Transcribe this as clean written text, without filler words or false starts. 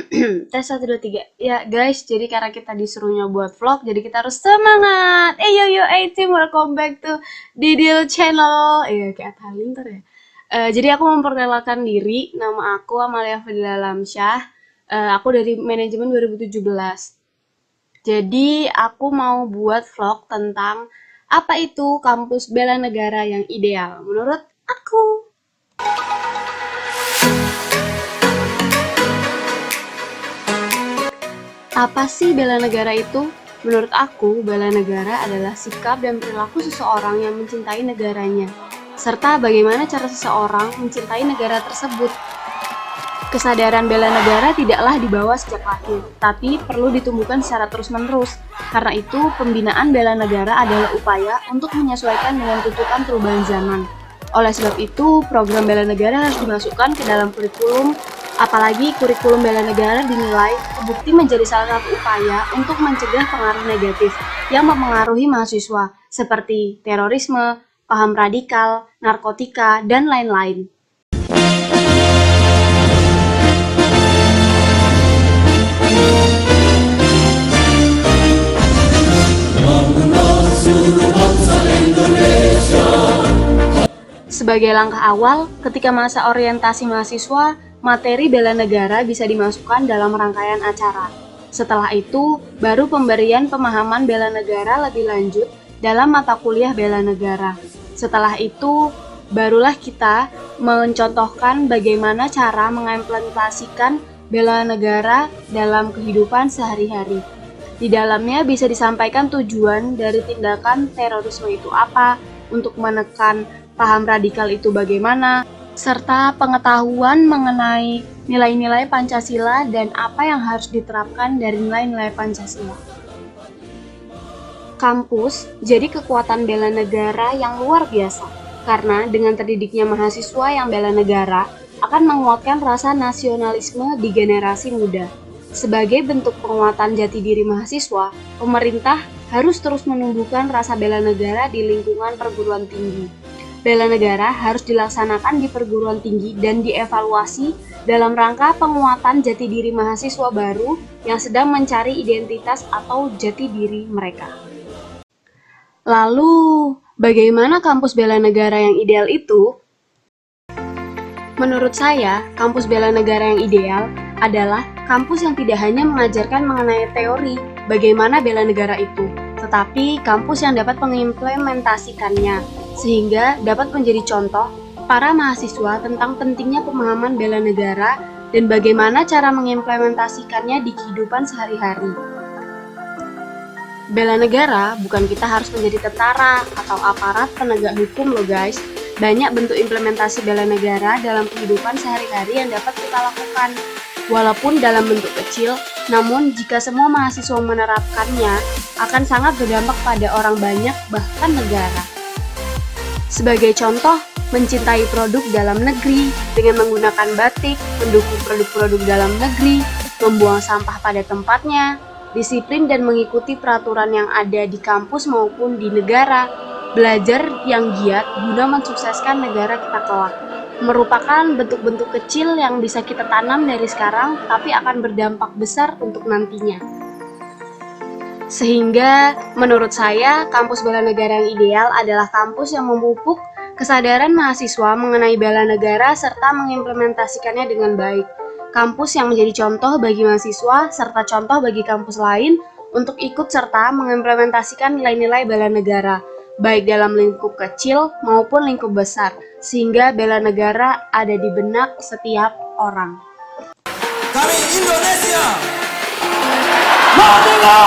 Tes 1, 2, 3. Ya guys, jadi karena kita disuruhnya buat vlog, jadi kita harus semangat. Yo, team, welcome back to Didil Channel. Iya, kayak Halilintar ya. Jadi aku memperkenalkan diri, nama aku Amalia Fadila Lamsyah. Aku dari manajemen 2017. Jadi aku mau buat vlog tentang apa itu kampus bela negara yang ideal menurut aku. Apa sih bela negara itu? Menurut aku, bela negara adalah sikap dan perilaku seseorang yang mencintai negaranya, serta bagaimana cara seseorang mencintai negara tersebut. Kesadaran bela negara tidaklah dibawa sejak lahir, tapi perlu ditumbuhkan secara terus-menerus. Karena itu, pembinaan bela negara adalah upaya untuk menyesuaikan dengan tuntutan perubahan zaman. Oleh sebab itu, program bela negara harus dimasukkan ke dalam kurikulum. Apalagi kurikulum bela negara dinilai terbukti menjadi salah satu upaya untuk mencegah pengaruh negatif yang mempengaruhi mahasiswa seperti terorisme, paham radikal, narkotika, dan lain-lain. Sebagai langkah awal, ketika masa orientasi mahasiswa, materi bela negara bisa dimasukkan dalam rangkaian acara. Setelah itu, baru pemberian pemahaman bela negara lebih lanjut dalam mata kuliah bela negara. Setelah itu, barulah kita mencontohkan bagaimana cara mengimplementasikan bela negara dalam kehidupan sehari-hari. Di dalamnya bisa disampaikan tujuan dari tindakan terorisme itu apa, untuk menekan paham radikal itu bagaimana, serta pengetahuan mengenai nilai-nilai Pancasila dan apa yang harus diterapkan dari nilai-nilai Pancasila. Kampus jadi kekuatan bela negara yang luar biasa, karena dengan terdidiknya mahasiswa yang bela negara akan menguatkan rasa nasionalisme di generasi muda. Sebagai bentuk penguatan jati diri mahasiswa, pemerintah harus terus menumbuhkan rasa bela negara di lingkungan perguruan tinggi. Bela negara harus dilaksanakan di perguruan tinggi dan dievaluasi dalam rangka penguatan jati diri mahasiswa baru yang sedang mencari identitas atau jati diri mereka. Lalu, bagaimana kampus bela negara yang ideal itu? Menurut saya, kampus bela negara yang ideal adalah kampus yang tidak hanya mengajarkan mengenai teori bagaimana bela negara itu, tetapi kampus yang dapat mengimplementasikannya, sehingga dapat menjadi contoh para mahasiswa tentang pentingnya pemahaman bela negara dan bagaimana cara mengimplementasikannya di kehidupan sehari-hari. Bela negara bukan kita harus menjadi tentara atau aparat penegak hukum loh guys. Banyak bentuk implementasi bela negara dalam kehidupan sehari-hari yang dapat kita lakukan. Walaupun dalam bentuk kecil, namun jika semua mahasiswa menerapkannya, akan sangat berdampak pada orang banyak, bahkan negara. Sebagai contoh, mencintai produk dalam negeri dengan menggunakan batik, mendukung produk-produk dalam negeri, membuang sampah pada tempatnya, disiplin dan mengikuti peraturan yang ada di kampus maupun di negara, belajar yang giat guna mensukseskan negara kita kelak. Merupakan bentuk-bentuk kecil yang bisa kita tanam dari sekarang, tapi akan berdampak besar untuk nantinya. Sehingga, menurut saya, kampus bela negara yang ideal adalah kampus yang memupuk kesadaran mahasiswa mengenai bela negara serta mengimplementasikannya dengan baik. Kampus yang menjadi contoh bagi mahasiswa serta contoh bagi kampus lain untuk ikut serta mengimplementasikan nilai-nilai bela negara, baik dalam lingkup kecil maupun lingkup besar, sehingga bela negara ada di benak setiap orang. Kami Indonesia! Merdeka!